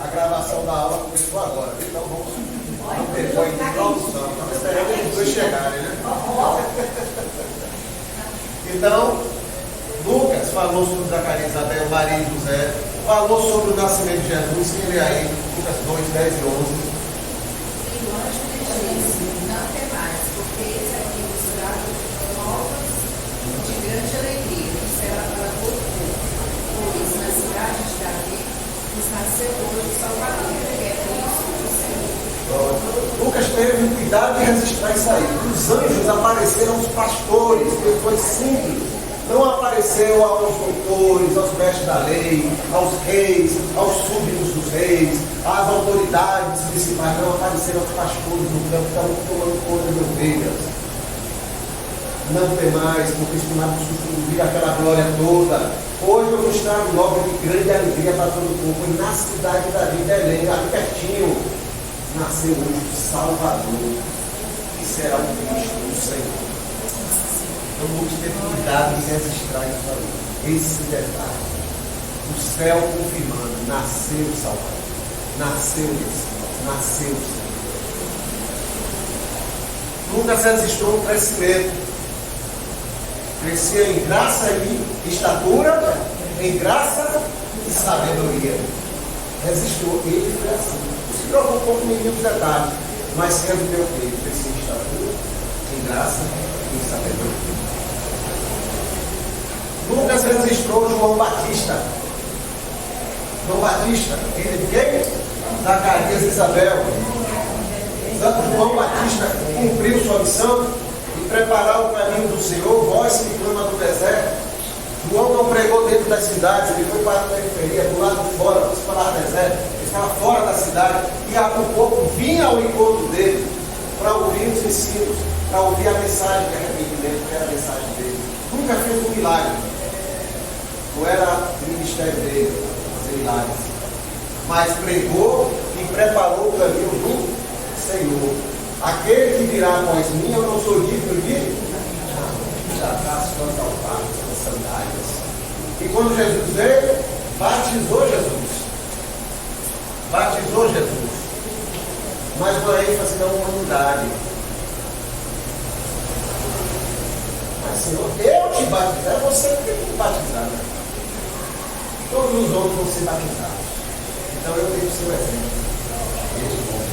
A gravação da aula começou agora, então vamos ter uma introdução. Estamos esperando os dois chegarem, né? Então, Lucas falou sobre Zacarias, Isabel, Maria e José, falou sobre o nascimento de Jesus, quem lê aí, Lucas 2, 10 e 11. E o anjo lhe disse: não temais, porque eis aqui vos trago novas de grande alegria, que será para todo o povo. Pois na cidade de Davi nos nasceu hoje o Salvador, que é Cristo do Senhor. Lucas teve o cuidado de registrar isso aí. Os anjos apareceram aos pastores, que foi simples. Não apareceu aos doutores, aos mestres da lei, aos reis, aos súditos dos reis, às autoridades principais. Não apareceram aos pastores no campo, estavam tomando conta de ovelhas. Não temais, porque estimamos vir aquela glória toda. Hoje eu vos trago nova de grande alegria para todo o povo. E na cidade de Davi, Belém, ali pertinho, nasceu hoje o Salvador, que será o Cristo do Senhor. Então vamos ter cuidado de registrar isso aí. Esse detalhe. O céu confirmando, nasceu o Salvador, nasceu o Messias, nasceu o Senhor. Lucas registrou um crescimento. Crescia em graça e estatura, em graça e sabedoria. Registrou, ele foi assim. Não se preocupou com nenhum detalhe, mas sendo teu filho, crescia em estatura, em graça e em sabedoria. Lucas registrou João Batista. João Batista, filho de quem? Zacarias e Isabel. João Batista cumpriu sua missão e preparar o caminho do Senhor, voz que clama do deserto. João não pregou dentro das cidades, ele foi para a periferia, do lado de fora, para falar deserto, ele estava fora da cidade, e o povo vinha ao encontro dele para ouvir os ensinos, para ouvir a mensagem de arrependimento, que era a mensagem dele. Nunca fez um milagre, não era o ministério dele, fazer milagres, mas pregou e preparou o caminho do Senhor. Aquele que virá após mim, eu não sou digno de desatar as suas alparcas, suas sandálias. E quando Jesus veio, batizou Jesus. Batizou Jesus. Mas com a ênfase na humanidade. Mas Senhor, eu te batizar, você que tem que batizar. Todos os outros vão ser batizados. Então eu tenho que ser o exemplo. Esse homem,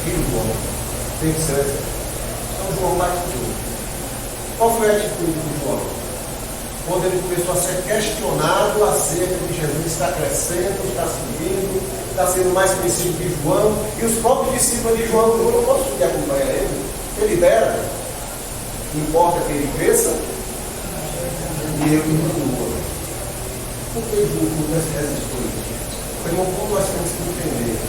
filho do homem, tem que ser o exemplo. Então João batizou. Qual foi a atitude de João? Quando ele começou a ser questionado acerca de Jesus está crescendo, está subindo, está sendo mais conhecido que João, e os próprios discípulos de João, eu não posso subir acompanhar ele, ele dera, não importa que ele cresça, e eu diminua. Por que Lucas resistiu isso? Irmão, como nós temos que entender?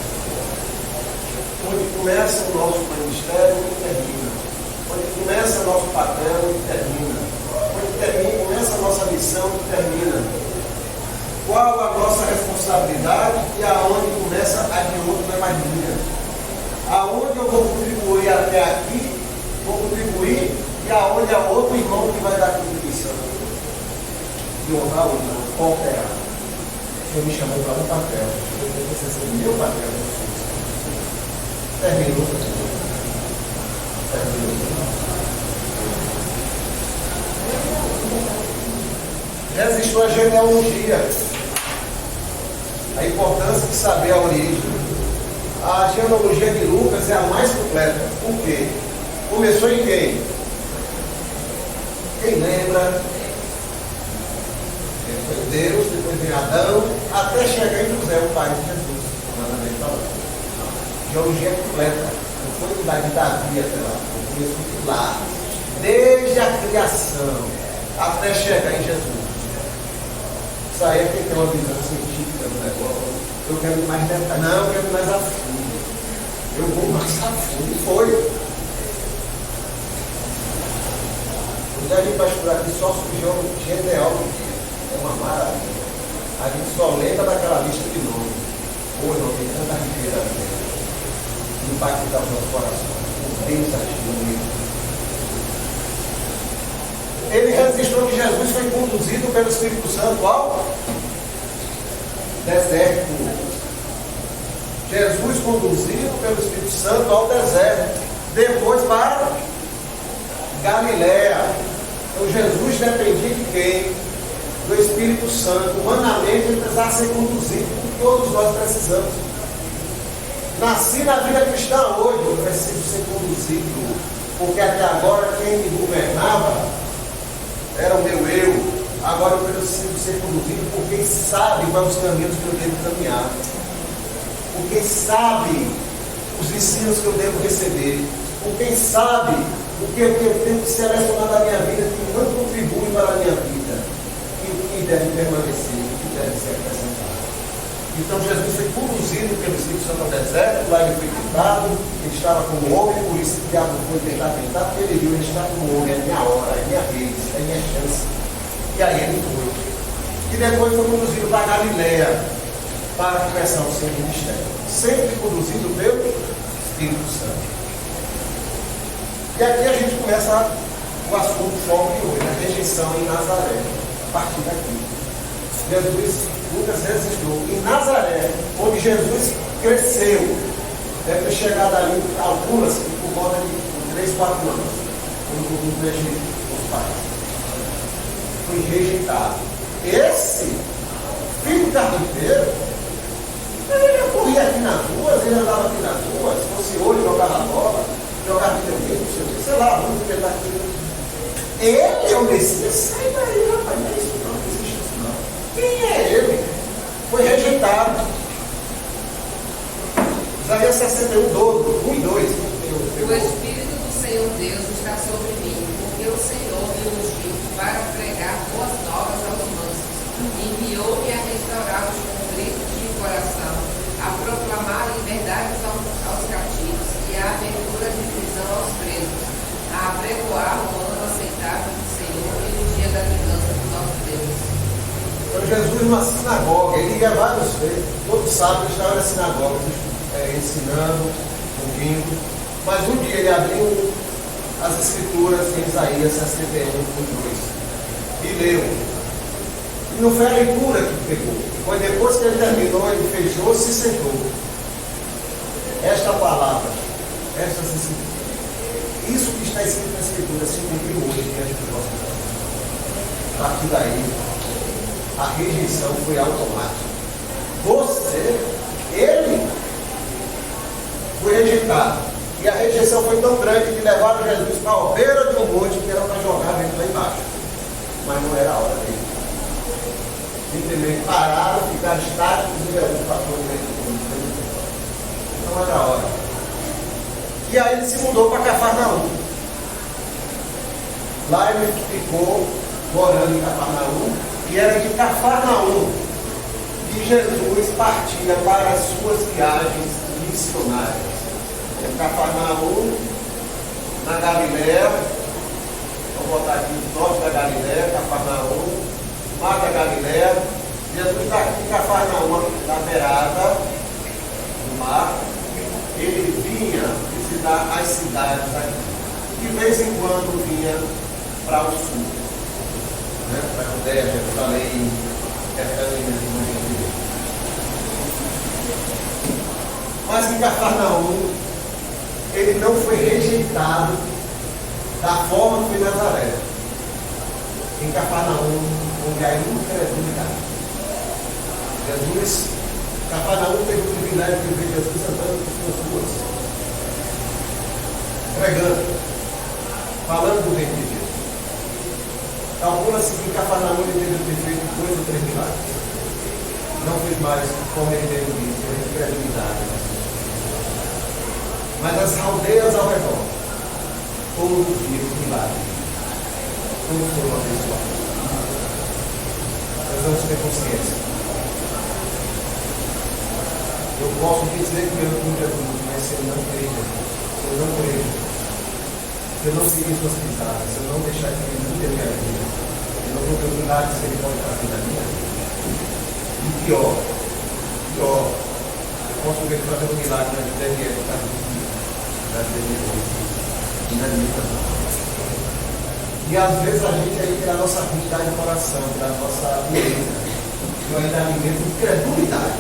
Onde começa o nosso ministério, onde termina. Onde começa o nosso papel, onde termina. Onde começa a nossa missão, onde termina. Qual a nossa responsabilidade e aonde começa a de outro não é mais minha. Aonde eu vou contribuir até aqui, vou contribuir, e aonde é outro irmão que vai dar contribuição. E honrar o irmão, cooperar. O Senhor me chamou para um papel. Eu tenho que ser o meu papel. Terminou. Resistiu a genealogia. A importância de saber a origem. A genealogia de Lucas é a mais completa. Por quê? Começou em quem? Quem lembra? Foi Deus, depois vem Adão, até chegar em José, o pai de Jesus. Genealogia completa. Não foi da de Davi até lá. Foi lá. Desde a criação até chegar em Jesus. Isso aí é quem tem uma visão científica do negócio. Eu quero mais detalhes. Não, eu quero mais a fundo. Eu vou mais a fundo. Foi. Hoje a gente vai estudar aqui só sobre genealogia. uma maravilha. A gente só lembra daquela lista de nomes. Hoje não tem tanta riqueza dentro. Impactar os nossos corações. O Deus agiu. Ele registrou que Jesus foi conduzido pelo Espírito Santo ao deserto. Jesus conduzido pelo Espírito Santo ao deserto. Depois para Galiléia. Então Jesus dependia de quem? Do Espírito Santo. Humanamente ele precisava ser conduzido, como todos nós precisamos. Nasci na vida cristã hoje, eu preciso ser conduzido, porque até agora quem me governava era o meu eu. Agora eu preciso ser conduzido por quem sabe quais os caminhos que eu devo caminhar, por quem sabe os ensinos que eu devo receber, por quem sabe o que eu tenho que selecionar da minha vida que não contribui para a minha vida, e o que deve permanecer, o que deve ser acrescentado. Então Jesus foi conduzido pelo Espírito Santo ao deserto, lá ele foi tentado, ele estava como homem, por isso que o diabo foi tentar, porque ele viu, ele está como homem, é minha hora, é minha vez, é minha chance. E aí ele foi. E depois foi conduzido para Galiléia, para começar o seu ministério. Sempre conduzido pelo Espírito Santo. E aqui a gente começa o assunto foco de hoje, a rejeição em Nazaré. A partir daqui. Jesus, Lucas registrou, em Nazaré, onde Jesus cresceu, deve ter chegado ali algumas por volta de 3, 4 anos, quando o mundo rejeitou os pais. Foi rejeitado. Esse filho carpinteiro, ele corria aqui nas ruas, ele andava aqui nas ruas, se fosse hoje jogava bola, jogava videogame, sei lá, vamos inventar aquilo. Ele é o Messias, sai daí, rapaz, não é isso não, não existe isso não. Quem é ele? Foi rejeitado. Isaías 61, 1 e 2. O Espírito do Senhor Deus está sobre mim, porque o Senhor me ungiu para pregar boas novas aos mansos. Enviou-me a restaurar os conflitos de coração, a proclamar liberdade aos cativos e a abertura de prisão aos presos, a apregoar o ano aceitável do Senhor e o dia da vingança do nosso Deus. Então Jesus numa sinagoga, ele ia vários vezes, todo sábado ele estava na sinagoga, ensinando, ouvindo, mas um dia ele abriu as escrituras em Isaías 61, 2 e leu. E não foi a leitura que pegou, foi depois que ele terminou, ele fechou-se e sentou. Esta palavra, estas escrituras, isso que está escrito na escritura se cumpriu hoje diante do nosso coração. A partir daí, a rejeição foi automática. Você, ele, foi rejeitado. E a rejeição foi tão grande que levaram Jesus para a beira de um monte que era para jogar dentro lá embaixo. Mas não era a hora dele. Simplesmente pararam, ficaram estáticos e Jesus passou dentro do monte. Não era a hora. E aí ele se mudou para Cafarnaum. Lá ele ficou morando em Cafarnaum. E era de Cafarnaum que Jesus partia para as suas viagens missionárias. Em Cafarnaum, na Galiléia, vou botar aqui o norte da Galiléia, Cafarnaum, mar da Galiléia. Jesus está aqui em Cafarnaum, na beirada do mar. Ele vinha visitar as cidades aqui. De vez em quando vinha para o sul. Para a Judéia, Jerusalém, mas em Cafarnaum, ele não foi rejeitado da forma que foi Nazaré. Em Cafarnaum, onde há incredulidade. Jesus, Cafarnaum teve o privilégio de ver Jesus andando pelas ruas, pregando, falando do reino de Deus. Calcula-se que em Cafarnaum ele teve ter feito 2 ou 3 milagres. Não fez mais como ele deve vir, por incredulidade. Mas as aldeias ao redor, todos os dias milagres. Todos foram abençoados. Nós vamos ter consciência. Eu posso dizer que meu filho é Jesus, mas se eu não creio, se eu não creio, se eu não seguir suas pisadas, se eu não deixar que ele mude a minha vida, eu não vou ter milagre se ele pode na vida minha. E pior, eu posso ver ele fazendo um milagre na vida dele, ele está e às vezes a gente aí pela nossa habilidade de coração, pela nossa pureza, eu ainda alimento incredulidade.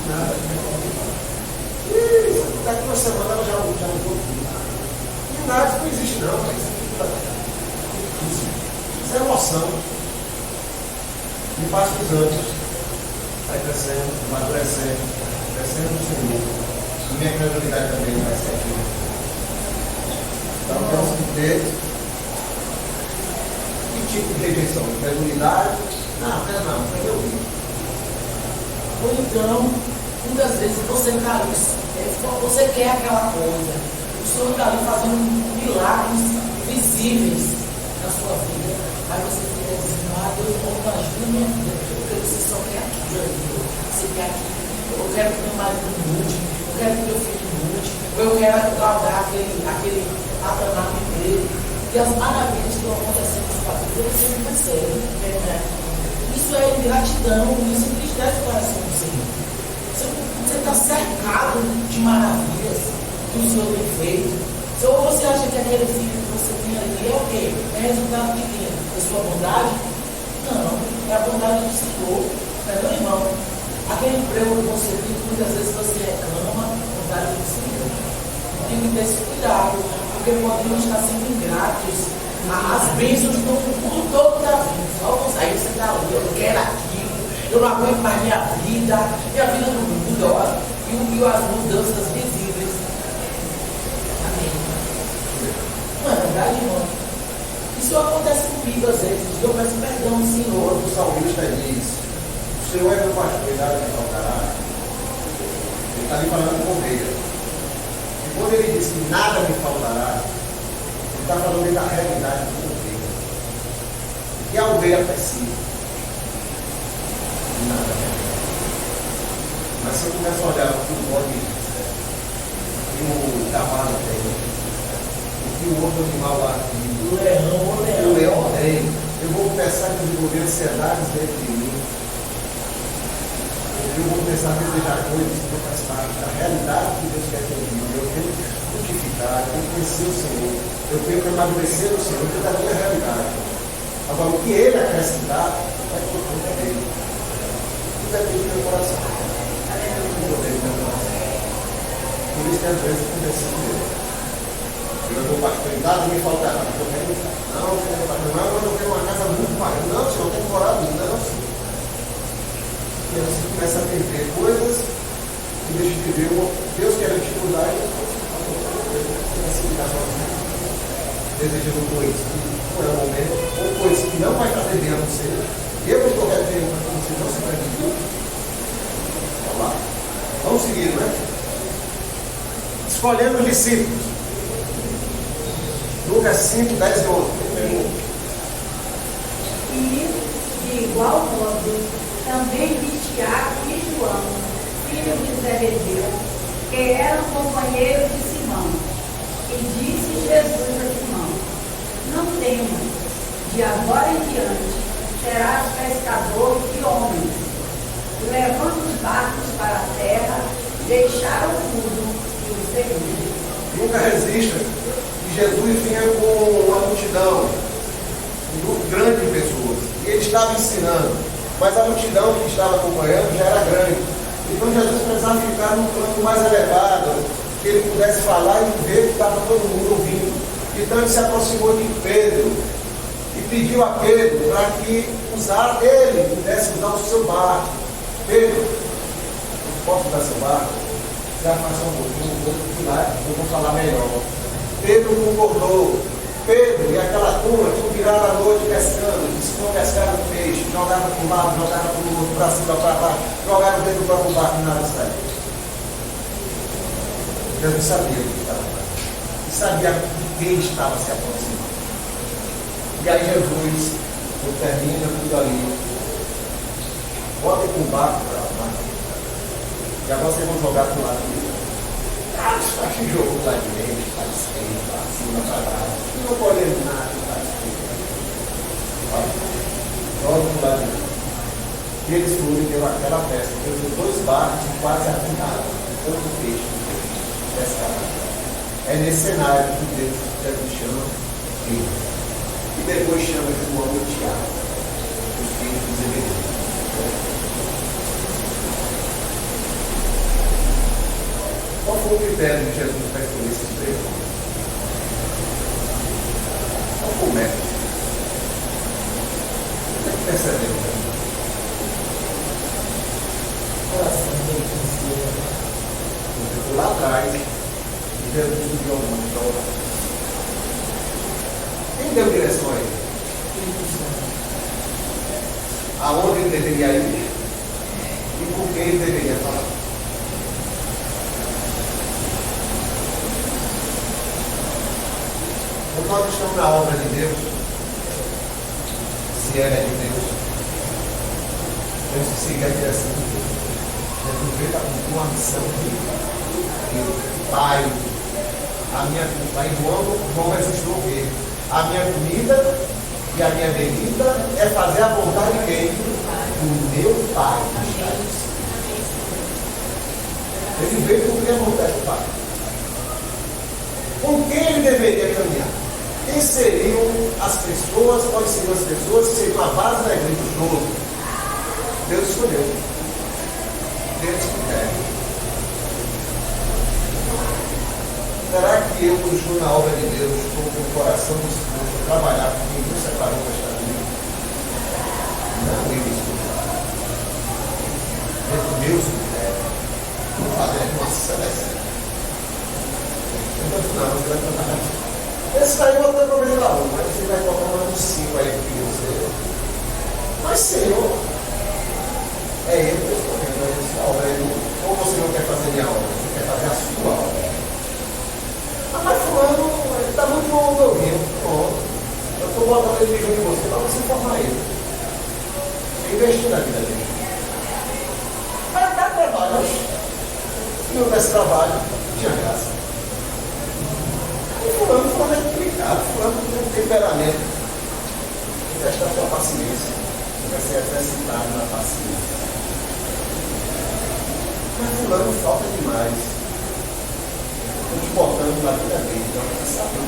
Nada, daqui uma semana ela já não vou. Nada, não existe não, mas isso é emoção. E passa os anos, vai crescendo, amadurecendo, crescendo no Senhor. E minha credibilidade também vai ser aqui. Então temos que ter que tipo de rejeição? Credulidade? Não, quero ouvir. Ou então, muitas vezes você está ali, você quer aquela coisa. O Senhor está ali fazendo milagres visíveis na sua vida. Aí você fica dizendo, Deus, não ajuda minha vida, porque você só quer aquilo ali. Você quer aquilo. Eu quero que meu marido mude, eu quero que meu filho mude, ou eu quero guardar aquele atranar no emprego. E as maravilhas que estão acontecendo na sua vida, você não percebe. Né? Isso é ingratidão, isso entristece o coração do Senhor. Você está cercado de maravilhas que o Senhor tem feito. Ou você acha que aquele filho que você tem ali é o quê? É resultado de quê? Da sua bondade? Não, é a bondade do Senhor. Não é, meu irmão? Aquele emprego que você tem, muitas vezes você reclama, a bondade do Senhor. Tem que ter esse cuidado, porque podemos estar sendo ingratos. As bênçãos do mundo todo está vindo. Aí você está ali, eu quero aquilo, eu não aguento mais minha vida não muda, ó, e as mudanças visíveis. Amém. Não é verdade, irmão? Isso acontece comigo às vezes. Eu peço perdão, Senhor. O salmista diz: o Senhor é meu pastor, e nada me faltará. Ele está ali falando com ovelha. E quando ele diz que nada me faltará, ele está falando da realidade da ovelha. O que a ovelha precisa? Nada. Mas se eu começo a olhar o que o bode e o cavalo tem, o que o outro animal lá tem, o leão tem, eu vou começar a desenvolver ansiedades dentro de mim. Eu vou começar a desejar coisas que não faz parte da realidade que Deus quer ter em mim. Eu tenho que frutificar, eu tenho que conhecer o Senhor, eu tenho que amadurecer o Senhor, porque é da minha realidade. Agora, o que Ele acrescentar, vai por conta dele. Tudo é dentro do meu coração. Por isso que às vezes acontece comigo. Eu vou pastor, nada me faltará. Não, eu tenho uma casa muito bacana. Não, senhor, eu tenho morado. Não, senhor. E aí você começa a perder coisas e deixa de ver o Deus quer te mudar e você vai se ligar sozinho. Desejando coisas que não é o momento, ou coisas que não vai trazer bem a você. Eu estou querendo para que você não se acredite. Vamos lá. Vamos seguir, não é? Escolhendo os discípulos. Lucas 5, 10 e 11. E, de igual modo, também de Tiago e João, filhos de Zebedeu, que eram companheiros de Simão. E disse Jesus a Simão: não temas, de agora em diante serás pescador de homens. E levando os barcos para a terra, deixaram tudo e o seguiram. Nunca resista. E Jesus vinha com uma multidão, um grupo grande de pessoas. E ele estava ensinando, mas a multidão que estava acompanhando já era grande. Então Jesus precisava ficar num plano mais elevado, que ele pudesse falar e ver que estava todo mundo ouvindo. Então ele se aproximou de Pedro e pediu a Pedro para que ele pudesse usar o seu barco. Pedro, eu posso usar seu barco? Você afasta um pouquinho, eu vou falar melhor. Pedro concordou. Pedro e aquela turma que viraram a noite pescando, não pescaram peixe, jogaram para um lado, jogaram para o outro, para cima, para baixo, jogaram dentro do próprio barco e nada saiu. Jesus sabia o que estava fazendo. E sabia de quem estava se aproximando. E aí Jesus termina tudo ali. Botem com o barco para lá. E agora vocês vão jogar para o lado dele. Acho que jogou para a direita, para a esquerda, para cima, para baixo. Não colheu nada, para a esquerda. E eles foram e deu aquela pesca. Deu 2 barcos e quase afundaram. Tanto peixe pescado. É nesse cenário que Deus chama ele. E depois chama João e Tiago, os filhos de Zebedeu. Qual foi o critério de Jesus para escolher esses 3 homens? Qual foi o método? Como é que percebeu? Porque foi lá atrás e Jesus subiu ao monte para orar. Quem deu direção a ele? Aonde ele deveria ir e com quem ele deveria falar. Quando nós estamos na obra de Deus, se ela é de Deus, temos que seguir a direção de Deus. Jesus veio com uma missão de Pai. Aí João registrou o quê? A minha comida e a minha bebida é fazer a vontade de quem? Do meu Pai. Ele veio cumprir a vontade do Pai. Com quem ele deveria caminhar? Quem seriam as pessoas? Quais seriam as pessoas que seriam a base da igreja do jogo? Deus escolheu. Deus escolheu. Será que eu, quando estou na obra de Deus, estou com o coração disposto a trabalhar com quem Deus separou para estar comigo? Não, ele escolheu. Dentro do meu critério. Não fazendo uma seleção. Não, você vai trabalhar. Esse daí não tem problema não, mas você vai colocar um 5 aí que você. Mas Senhor, é ele que está escolhendo essa obra. Ou você não quer fazer minha obra, você quer fazer a sua obra. Mas fulano, ele está muito bom no meu rio. Eu estou botando ele junto de você para você formar ele. Investir na vida dele. Mas dá trabalho. Se não desse trabalho, tinha graça. E fulano é complicado, fulano tem um temperamento. Testa a sua paciência. Você vai ser exercitado na paciência. Mas fulano falta demais. Estou te botando na vida dele, então você sabe o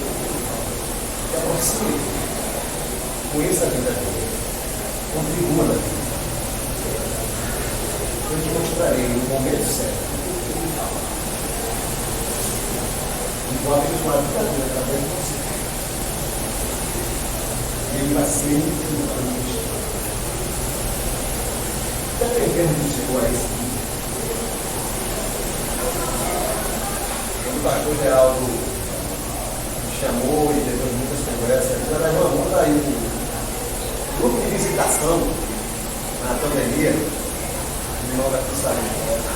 que é aproxime. Conheça a vida dele. Contribua na vida. Eu te mostrarei no momento certo. E vou abençoar a vida dele através de você. Ele vai ser infinitamente. Já entendendo que chegou a esse nível? O pastor Geraldo me chamou e depois de muitas conversas, ele falou: irmão, manda aí um grupo de visitação na pandemia, o irmão vai precisar de volta.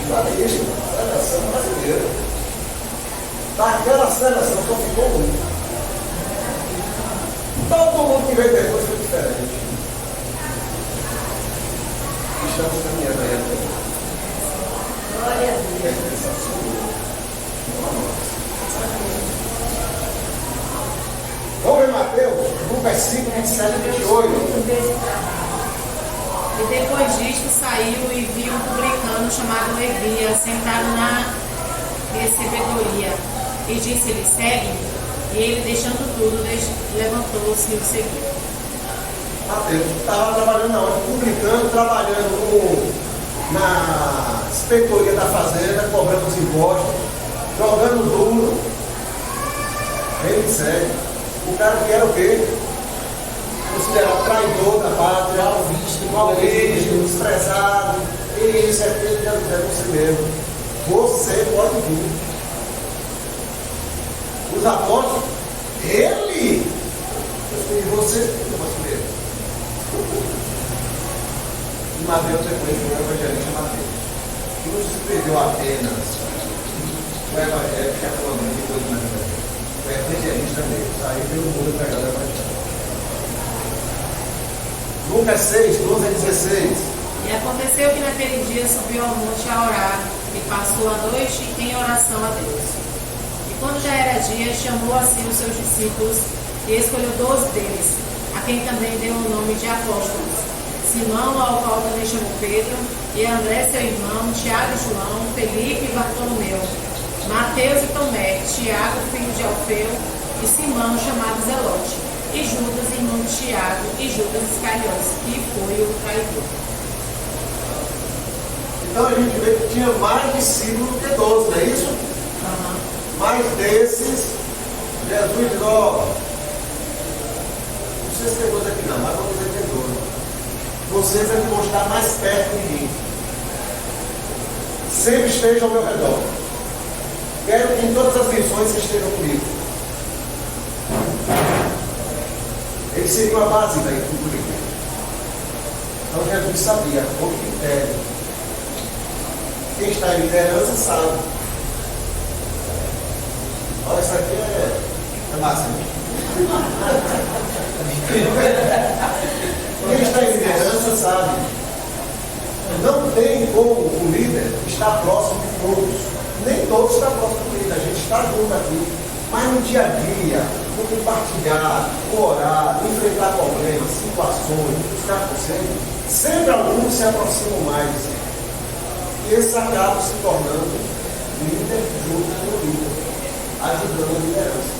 Olha isso, seleção brasileira. Naquela seleção só ficou um. Todo mundo que veio depois foi diferente. Estamos caminhando aí até. Glória a Deus. Vamos ver Mateus, Lucas 5, 27 e 28. E depois disto saiu e viu um publicano chamado Levi, assentado na recebedoria. E disse-lhe: segue-me. E ele, deixando tudo, levantou-se e o seguiu. Mateus estava trabalhando na hora, publicano, trabalhando na inspetoria da fazenda, cobrando os impostos, jogando duro. Ele segue. O cara que era o quê? Considerado traidor da pátria, mal visto, desprezado. E isso é feito de você mesmo. Você pode vir. Os apóstolos, ele, eu escolhi você, eu posso ver. E Mateus depois foi o evangelista Mateus. Que não escreveu apenas o evangelho que é falando depois do evangelho. O evangelista mesmo, saiu pelo mundo pregando o evangelho. Lucas 6, 12 a 16. E aconteceu que naquele dia subiu ao monte a orar, e passou a noite em oração a Deus. E quando já era dia, chamou a si os seus discípulos e escolheu 12 deles, a quem também deu o nome de apóstolos: Simão, ao qual também chamou Pedro, e André seu irmão, Tiago e João, Felipe e Bartolomeu, Mateus e Tomé, Tiago, filho de Alfeu, e Simão, chamado Zelote, e Judas, irmão de Tiago, e Judas Iscariotes, que foi o traidor. Então a gente vê que tinha mais discípulos do que 12, não é isso? Mais desses, Jesus diz: ó, não sei se tem 12 aqui não, mas vamos dizer que tem 12. Vocês vão estar mais perto de mim. Sempre estejam ao meu redor. Quero que em todas as missões vocês estejam comigo. Ele seria uma base da equipe. Então Jesus sabia o critério. Quem está em liderança sabe. Olha, isso aqui é massa, né? Quem está em liderança sabe. Não tem como o líder estar próximo de todos. Nem todos estão próximos do líder. A gente está junto aqui. Mas no dia a dia, no compartilhar, no orar, no enfrentar problemas, situações, buscar conselho, sempre alguns se aproximam mais. E esses acabam se tornando líder junto com o líder, ajudando a liderança.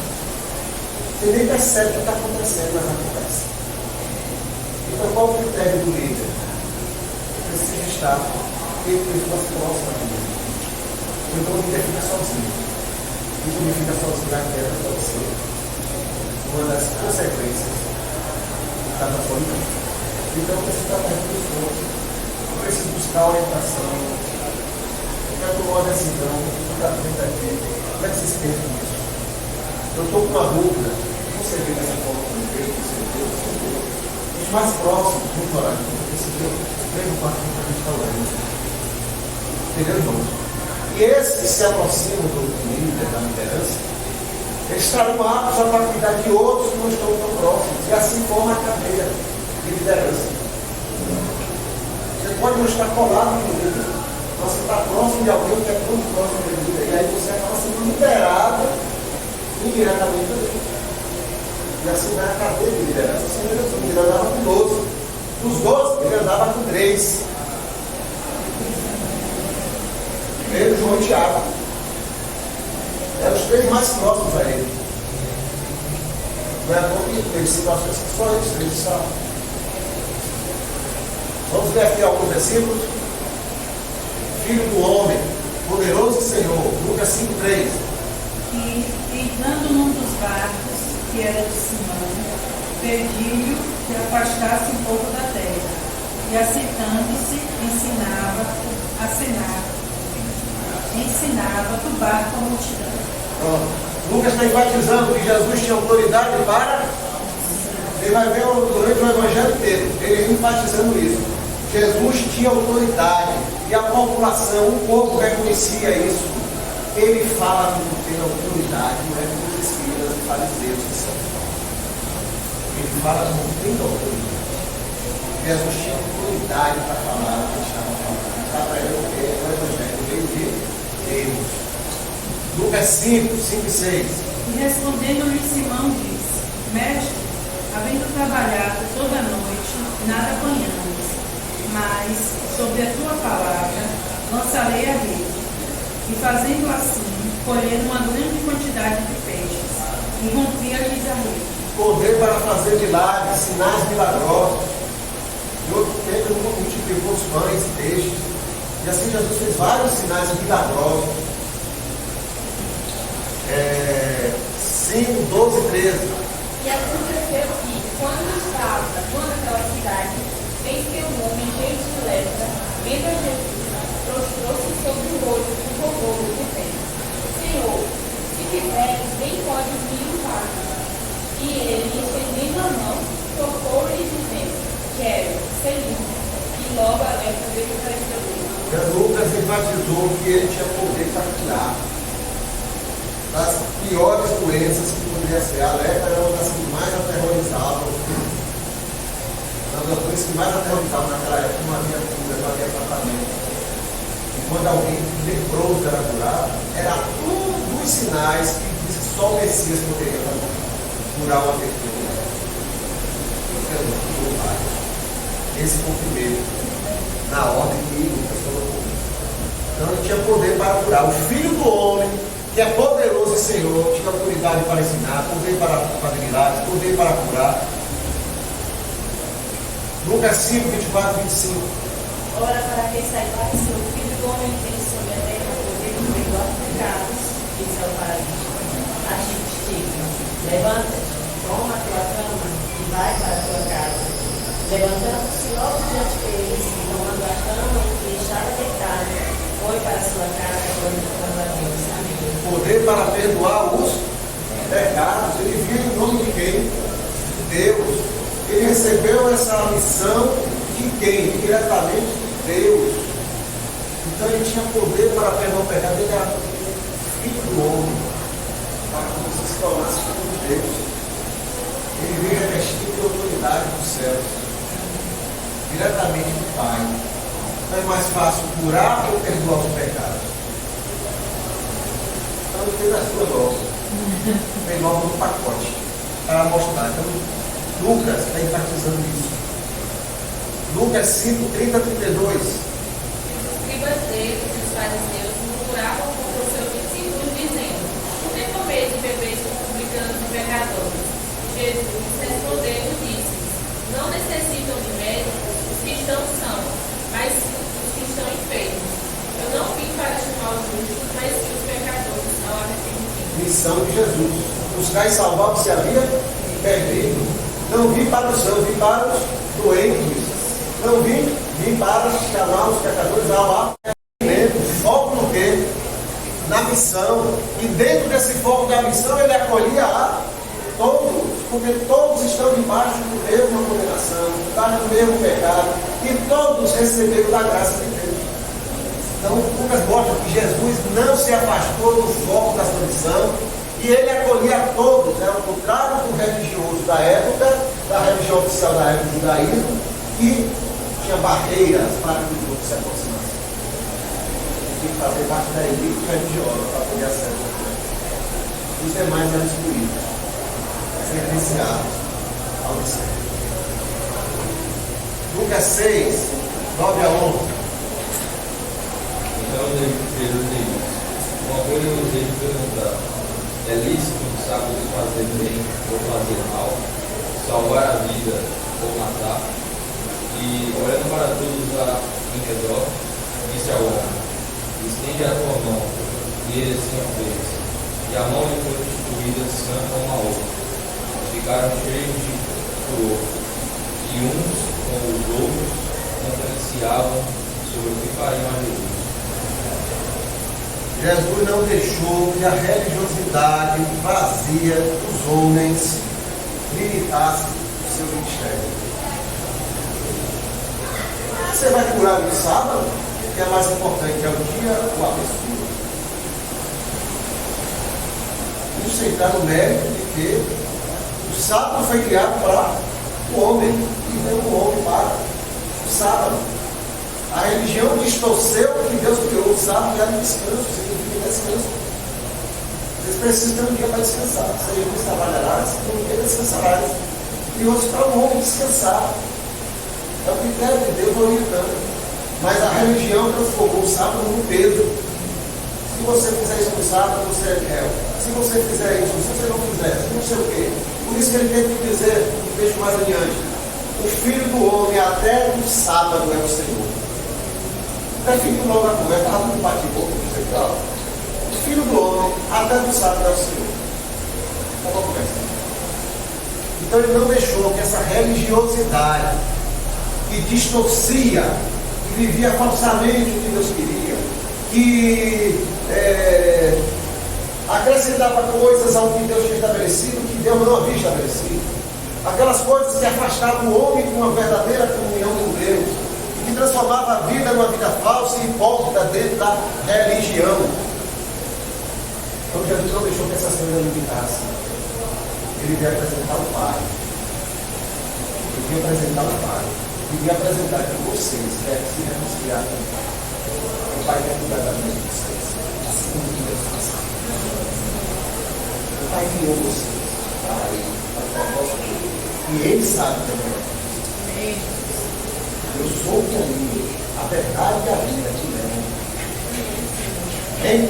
Você nem percebe o que está acontecendo, mas acontece. Então, qual o critério do líder? Precisa estar em pessoas próximas de mim. Então, o líder fica sozinho. E quando ele fica sozinho na terra, pode ser uma das consequências da solidão. Então, eu preciso estar perto dos outros. Eu preciso buscar orientação. Eu quero tomar uma decisão. Como é que vocês pensam nisso? Eu estou com uma dúvida. Você vê dessa forma com Deus, os mais próximos, muito orando. Esse Deus, mesmo quarto que a gente está orando. Entendeu, irmãos? E esses se aproximam do líder, da liderança, eles estarão aptos para cuidar de outros que não estão tão próximos. E assim forma a cadeia de liderança. Você pode não estar colado com o líder, mas você está próximo de alguém que é muito próximo do líder. E aí você acaba sendo liderado indiretamente também. E assim vai a cadeia de liderança. Assim ele andava com 12. Dos 12, ele andava com 3. Pedro, João e Tiago. Eram os 3 mais próximos a ele. Não é bom que teve situações que só eles 3 estavam. Vamos ver aqui alguns versículos. Filho do homem, poderoso Senhor, Lucas 5:3. E entrando num dos barcos, que era de Simão, pediu que afastasse um pouco da terra. E assentando-se, ensinava do barco a multidão. Lucas está enfatizando que Jesus tinha autoridade para. Ele vai ver durante o Evangelho inteiro, ele enfatizando isso. Jesus tinha autoridade e a população, o povo reconhecia isso. Ele fala que tem autoridade, não é como os escribas e fariseus que são. Ele fala que não tem autoridade. Jesus tinha autoridade para falar o que ele estava falando. Está para ele o que é o Evangelho veio de Deus. Lucas 5, 6. E respondendo-lhe Simão disse: Mestre, havendo trabalhado toda a noite, nada apanhamos, mas sobre a tua palavra lançarei a rede. E fazendo assim, colheram uma grande quantidade de peixes, e rompia-lhes a rede. Poder para fazer milagres, sinais milagrosos. E outro tempo ele multiplicou os pães e peixes. E assim Jesus fez vários sinais milagrosos. 5, 12, 13. E aconteceu que, quando estava naquela cidade, eis que um homem cheio de lepra, vendo a Jesus, prostrou-se sobre o rosto e rogou-lhe, dizendo: Senhor, se quiseres, bem podes me limpar. E ele, estendendo a mão, tocou-lhe, dizendo: Quero, ser limpo. E logo a lepra desapareceu dele. Lucas enfatizou que ele tinha poder para curar das piores doenças que poderia ser. A lepra era uma das que mais aterrorizavam. Uma das doenças que mais aterrorizavam naquela época, não havia cura, não havia tratamento. E quando alguém leproso era curado, era um dos sinais que disse que só o Messias poderia fazer. curar uma pessoa. Esse foi o primeiro, na ordem que Lucas colocou. Então ele tinha poder para curar. O Filho do Homem, que é poderoso e Senhor, tinha autoridade para ensinar, poder para fazer milagres, poder para curar. Lucas 5, 24, 25. Ora, para que saibais que o Filho do Homem tem sobre a terra o poder de perdoar pecados, disse ao paralítico. Achite-te, levanta-te, toma a tua cama e vai para a tua casa. Levantando-se logo diante deles, e tomando a cama em que estava deitado, foi para a sua casa, glorificando a Deus. Amém. Poder para perdoar os pecados. Ele vive em nome de quem? De Deus. Ele recebeu essa missão de quem? Diretamente de Deus. Então ele tinha poder para perdoar o pecado. Ele era filho do homem, para que você se tornasse filho de Deus. Ele veio revestido de autoridade dos céus, diretamente do Pai. Não é mais fácil curar ou perdoar os pecados? Então ele fez as duas logo. Vem logo no pacote para mostrar. Então Lucas está enfatizando isso. Lucas 5, 30 a 32. Escribas deles e os fariseus murmuravam contra os seus discípulos, dizendo: por que comeis e bebeis com publicanos e pecadores? Jesus respondeu e disse: não necessitam de médicos os que estão sãos, mas os que estão enfermos. Eu não vim para chamar os justos, mas sim os pecadores ao arrependimento. Missão de Jesus: buscar e salvar o que se havia perdido. Não vim para os sãos, vim para os doentes. Não vim para chamar os pecadores ao arrependimento. Foco no quê? Na missão. E dentro desse foco da missão, ele acolhia a todos, porque todos estão debaixo do mesmo condenação, debaixo do mesmo pecado, e todos receberam da graça de Deus. Então, Lucas mostra que Jesus não se afastou do foco da sua missão, e ele acolhia a todos. Era o contrário do religioso da época, da religião oficial da época do judaísmo, que tinha barreiras para que os outros se aproximassem. Tinha que fazer parte da elite religiosa para poder acessar. Os demais eram excluídos, sentenciados ao céu. Lucas 6, 9 a 11. Então Jesus disse: uma coisa eu vos devo perguntar: é lícito no sábado fazer bem ou fazer mal, salvar a vida ou matar? E olhando para todos em redor, disse ao homem: estende a tua mão. E ele assim o fez. E a mão lhe foi restituída sã como a outra. Ficaram cheios de furor, e uns com os outros conferenciavam sobre o que fariam a Jesus. Jesus não deixou que a religiosidade vazia dos homens limitasse o seu ministério. Você vai curar no sábado, que é mais importante, é o dia ou a pessoa. Isso entrar no mérito de que o sábado foi criado para o homem, e não o homem para o sábado. A religião distorceu o que Deus criou. O sábado era descanso, significa descanso. Vocês precisam ter um dia para descansar. Se eles trabalharás, um dia descansarás. E outros para o homem descansar. É o critério de Deus orientando. Mas a religião transformou o sábado num peso. Se você fizer isso no sábado, você é réu. Se você fizer isso, se você não fizer, não sei o quê. Por isso que ele teve que dizer, um trecho mais adiante: o Filho do Homem até no sábado é o Senhor. Definiu logo a conversa, estava no bate-boca, o Filho do Homem até no sábado é o Senhor. Vamos conversar. Então ele não deixou que essa religiosidade que distorcia, que vivia falsamente o que Deus queria, que acrescentava coisas ao que Deus tinha estabelecido, que Deus não havia estabelecido. Aquelas coisas que afastavam o homem de uma verdadeira comunhão com Deus, que transformava a vida numa vida falsa e hipócrita dentro da religião. Então Jesus não deixou que essas coisas limitassem. Ele veio apresentar o Pai. Ele veio apresentar o Pai. Ele veio apresentar que vocês devem se reconciliar com o Pai. O Pai quer cuidar da vida de vocês, assim como Deus faz. O Pai criou vocês para Ele. E Ele sabe também. Amém. Eu sou o caminho, a verdade e a vida que leva. Amém?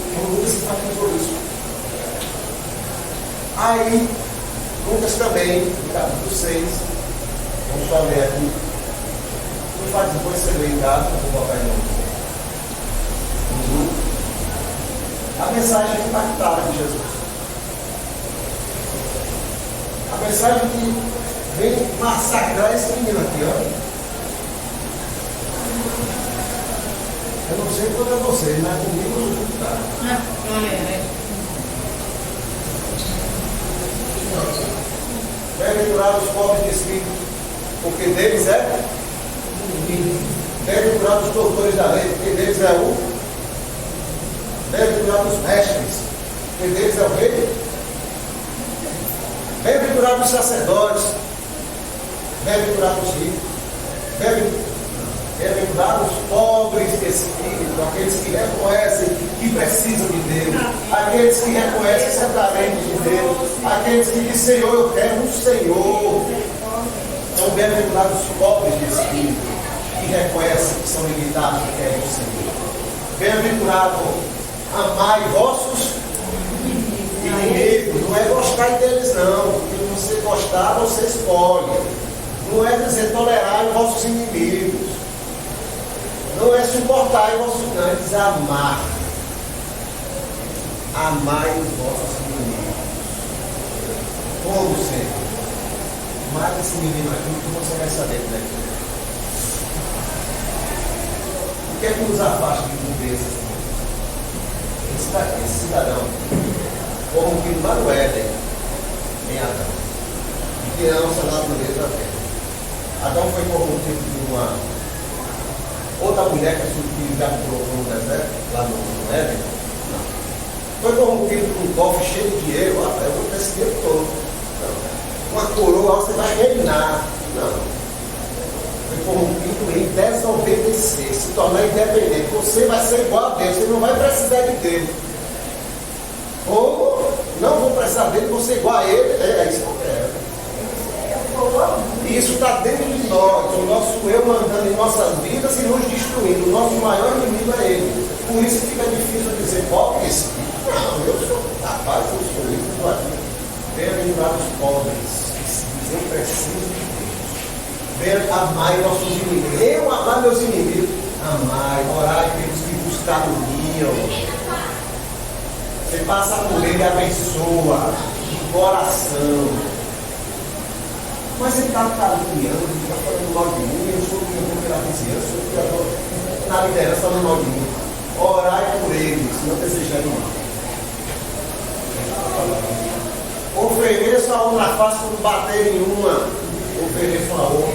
Então Lucas enfatizou isso. Aí, Lucas também, no capítulo 6, vamos só ler aqui. Depois você lê em casa, eu vou botar aí no grupo. A mensagem impactada de Jesus. A mensagem que vem massacrar esse menino aqui, ó. Eu não sei quanto é você, mas comigo eu não está. Bem-aventurados os pobres de espírito, porque deles é. Bem-aventurados os doutores da lei, porque deles é o. Bem-aventurados os mestres, porque deles é o rei. Bem-aventurados os sacerdotes, bem-aventurados os ricos, bem-aventurados os pobres de espírito, aqueles que reconhecem que precisam de Deus, aqueles que reconhecem ser carentes de Deus, aqueles que dizem, Senhor, eu quero um Senhor. São bem-aventurados os pobres de espírito, que reconhecem que são limitados e querem o Senhor. Bem-aventurado, amai vossos inimigos. Não é gostar deles, não. Se você gostar, você escolhe. Não é dizer tolerar os vossos inimigos. Não é suportar os vossos inimigos, é dizer amar. Amai os vossos inimigos. Como sempre. Mata esse menino aqui que você vai saber daqui. O que é que nos afasta de pobreza? Esse cidadão corrompido lá no Éden, em Adão, e que é a nossa natureza até. Adão foi corrompido por uma outra mulher que já colocou no deserto, lá no Éden. Não. Foi corrompido por um cofre cheio de dinheiro, eu vou ter esse dinheiro todo. Não. Uma coroa, você vai reinar. Não. Foi corrompido em desobedecer, se tornar independente. Você vai ser igual a Deus, você não vai precisar de Deus. Ou não vou precisar dele, vou ser igual a ele. É isso que eu quero. Isso está dentro de nós, o nosso eu mandando em nossas vidas e nos destruindo. O nosso maior inimigo é ele. Por isso fica difícil dizer, pobres. Não, eu sou capaz, eu sou isso, eu estou aqui. Bem-aventurados os pobres, que se dizem preciso de Deus. Amai nossos inimigos. Eu amar meus inimigos. Amai, orai pelos que buscar o mil. Você passa por ele e abençoa de coração. Mas ele está caluniando, ele está falando mal de mim, eu sou o que pela vizinhança, eu sou na liderança falando mal de mim. Orai por eles, não desejando mal. Ofereça a outra face quando bater em uma. Ofereça a outra.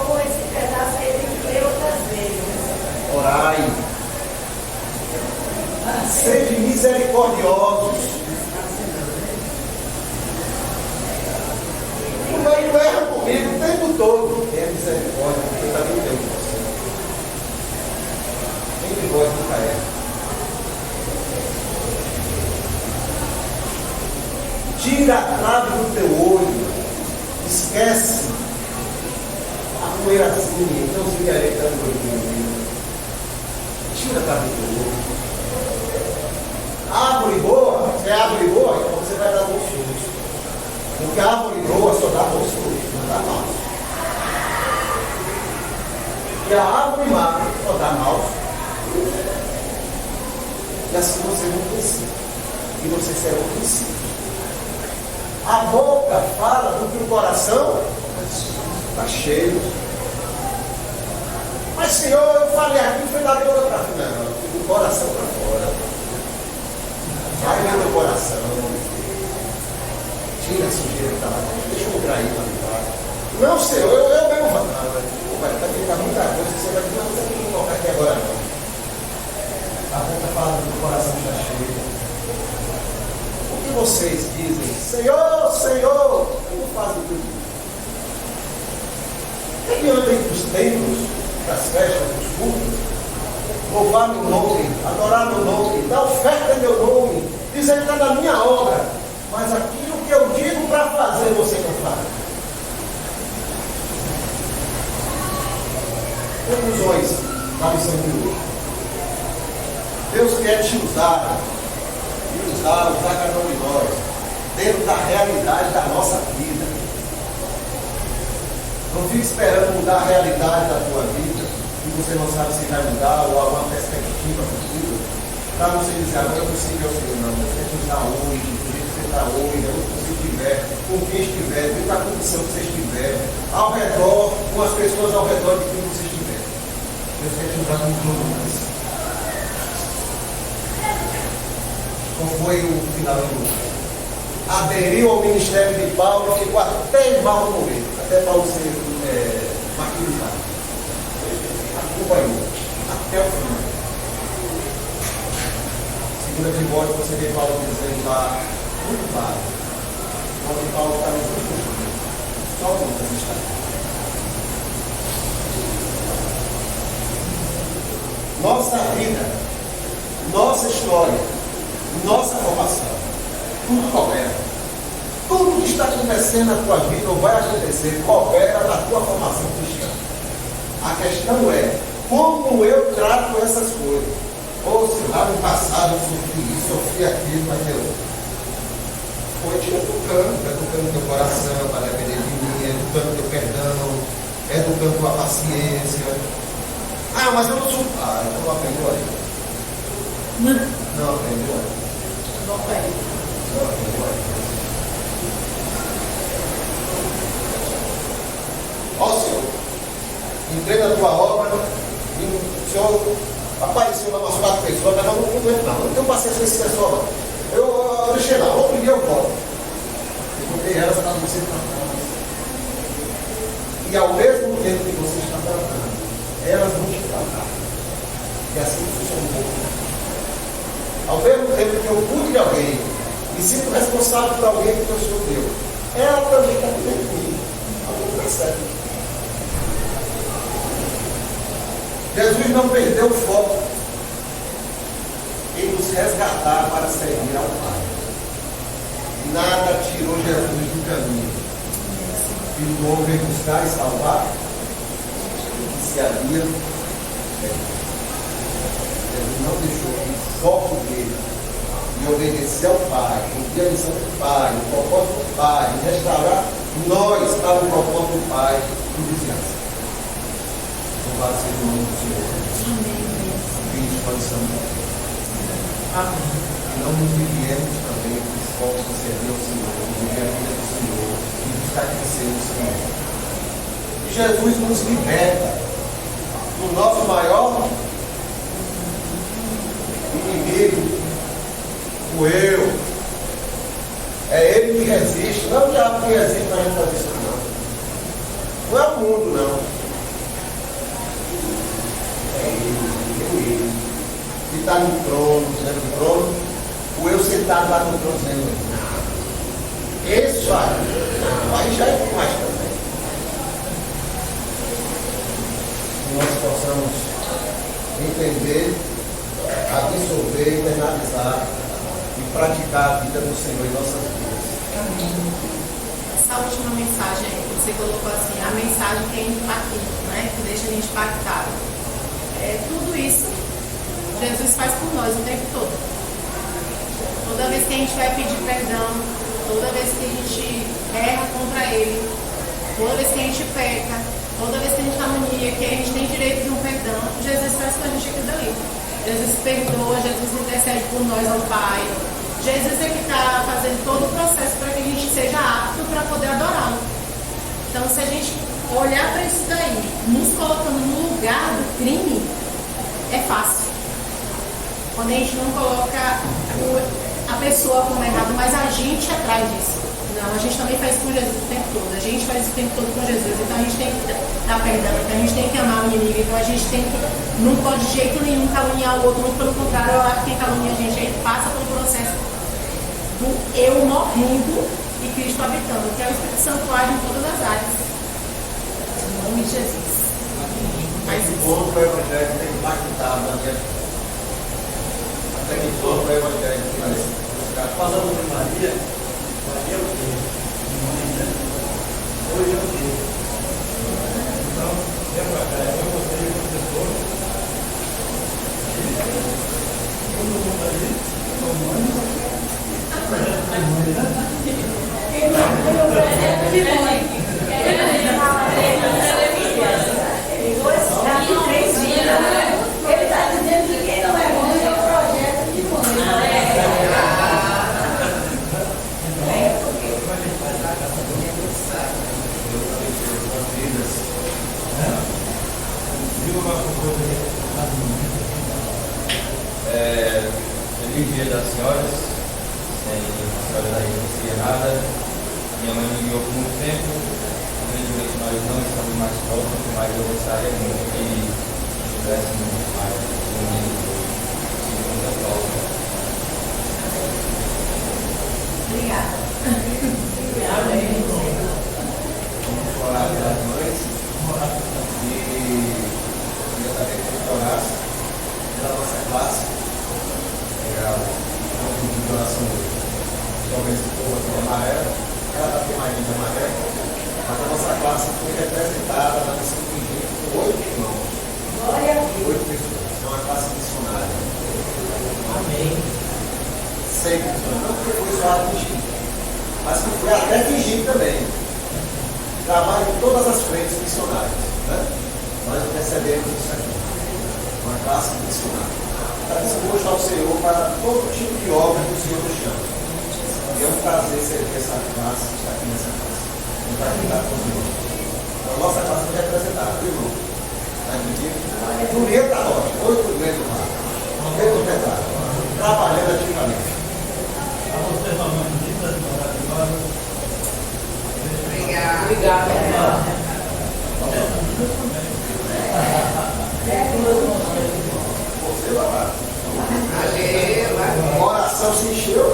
Ou esse pedaço aí tem que ler outras vezes. Orai. Sede misericordiosos. Não erra comigo o tempo todo. Tenha misericórdia, porque eu também tenho com você. Quem de nós nunca erra? Tira a trave do teu olho. Esquece a poeirazinha, então se querer estar no olho. Tira a trave do teu olho. Árvore boa, se é árvore boa, então você vai dar bons frutos. Porque a árvore boa só dá bons frutos, não dá maus. E a árvore má só dá maus frutos. E assim você não precisa. E você será conhecido. A boca fala do que o coração está cheio. Mas Senhor, eu falei aqui, foi da boca para fora. Não, do coração para fora. Vai ver meu coração. Tira a sujeira que está lá dentro. Deixa eu trair para limpar. Não, Senhor, eu mesmo vou. Não, vai ficar muita coisa. Você vai dizer, não, você não vou colocar aqui agora não. A boca fala do coração está cheio. O que vocês dizem? Senhor, Senhor, como fazem tudo? Quem anda entre os templos, das festas, dos cultos, louvar meu nome, adorar meu nome, dar oferta em meu nome, dizer que está na minha obra, mas aquilo que eu digo para fazer, você não faz. Conclusões da lição de hoje. Deus quer te usar, usar cada um de nós, dentro da realidade da nossa vida. Não fique esperando mudar a realidade da tua vida, e você não sabe se vai mudar, ou alguma perspectiva futura, para você dizer, agora eu consigo ao Senhor, não, você tem que usar hoje, do jeito que você está hoje, onde você estiver, com quem estiver, dentro da condição que você estiver, ao redor, com as pessoas ao redor de quem você estiver. Deus quer te usar com tudo isso. Qual foi o final do mundo? Aderiu ao ministério de Paulo e ficou até mal morrer, até Paulo ser martirizado. Acompanhou até o final. Segunda Timóteo, você vê Paulo dizendo lá, muito claro, onde Paulo está no último, só algumas está. Nossa vida, nossa história, nossa formação, tudo coopera. Tudo que está acontecendo na tua vida ou vai acontecer, coopera na tua formação cristã. A questão é, como eu trato essas coisas? Ou se lá no passado eu sofri isso, eu sofri aquilo, mas eu foi te educando teu coração para depender de mim, educando teu perdão, educando tua paciência. Ah, mas eu não sou. Ah, então não aprendeu aí. Não aprendeu aí. Não aprende. Não aprendeu aí. Ó Senhor, entrei na tua obra e o Senhor apareceu lá umas 4 pessoas, mas eu não aguento não tenho paciência com esse pessoal. Eu deixei lá, outro dia eu volto. Eu botei elas para você tratar. E ao mesmo tempo que você está tratando, elas vão te tratar. E assim funciona um pouco. Ao mesmo tempo que eu cuido de alguém, me sinto responsável por alguém que eu sou Deus, ela também está cuidando comigo. Alguém percebe. Jesus não perdeu o foco em nos resgatar para servir ao Pai. Nada tirou Jesus do caminho. E o homem veio buscar e salvar o que se havia perdido. Jesus não deixou que o foco dele em obedecer ao Pai, cumprir a missão do Pai, o propósito do Pai, em restaurar nós para o propósito do Pai, o descanso. Louvado seja o nome do Senhor. Cristo para o Senhor. Amém. E não nos desviemos também dos focos de servir ao Senhor, de viver a vida do Senhor e buscar crescer no Senhor. E Jesus nos liberta do nosso maior inimigo, o eu. É ele que resiste, não é o diabo que resiste para a gente fazer isso, não. Não é o mundo, não. É ele. Que está no trono, dizendo no trono, o eu sentado lá no trono, dizendo, não. Esse aí já é mais também. Que nós possamos entender, absorver, internalizar e praticar a vida do Senhor em nossas vidas. Essa última mensagem que você colocou assim, a mensagem que é impactante, né? Que deixa a gente impactado. Tudo isso Jesus faz por nós o tempo todo. Toda vez que a gente vai pedir perdão, toda vez que a gente erra contra Ele, toda vez que a gente peca, toda vez que a gente harmonia, que a gente tem direito de um perdão, Jesus faz com a gente aquilo dali. Jesus perdoa, Jesus intercede por nós ao Pai. Jesus é que está fazendo todo o processo para que a gente seja apto para poder adorá-lo. Então, se a gente olhar para isso daí, nos colocando no lugar do crime, é fácil. Quando a gente não coloca a pessoa como errado, mas a gente atrás disso. Não, a gente também faz com Jesus o tempo todo. A gente faz o tempo todo com Jesus. Então a gente tem que dar perdão, então a gente tem que amar o inimigo. Então a gente tem que, não pode de jeito nenhum caluniar o outro, muito pelo contrário, eu acho que quem calunia a gente aí passa pelo processo do eu morrendo e Cristo habitando, que é o Espírito Santo age em todas as áreas. Em nome de Jesus. Mas Esse ponto o Evangelho tem impactado na minha vida. Até que ponto o Evangelho tem impactado. Falando de Maria Ele está dizendo que quem não é mãe é o projeto de Feliz dia das senhoras. Sem a senhora daí não seria nada. Minha mãe me guiou por muito tempo. Infelizmente nós não estamos mais próximos, mas eu gostaria muito que estivéssemos mais unidos segundo a prova. Obrigada. Vamos orar pelas mães e eu também quero que orasse pela nossa classe. Vamos pedir oração sobre esse povo aqui de Amaré. Ela está aqui mais de Amaré. Mas a nossa classe foi representada na missão de Egito com 8 irmãos. Glória a Deus. 8 pessoas. É uma classe missionária. Amém. 6 pessoas. Não porque foi só a Egito, mas que foi até Egito também. Trabalha em todas as frentes missionárias. Né? Nós percebemos isso aqui. Uma classe missionária. Está disposto ao Senhor para todo tipo de obra que o Senhor nos chama. E é um prazer servir essa classe, estar aqui nessa classe. E vai ajudar todo mundo. Então, a nossa classe foi representada, viu, irmão? Bonita da rocha, 8 metros do mar, 1 metro pesado, trabalhando ativamente. Obrigada. Obrigado, irmã. Você vai lá. Valeu. A oração se encheu.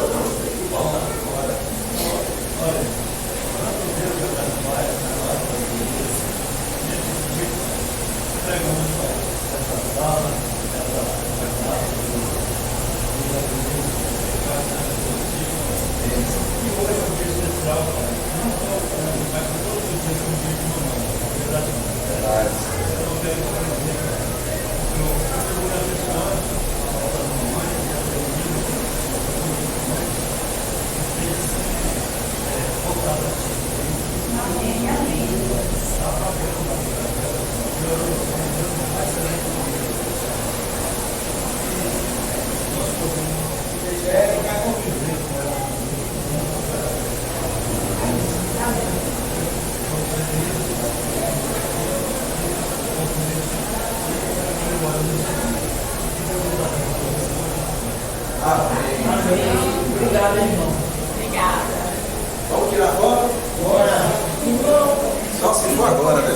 Obrigado, irmão. Obrigada. Vamos tirar foto? Bora. Só se for agora, né?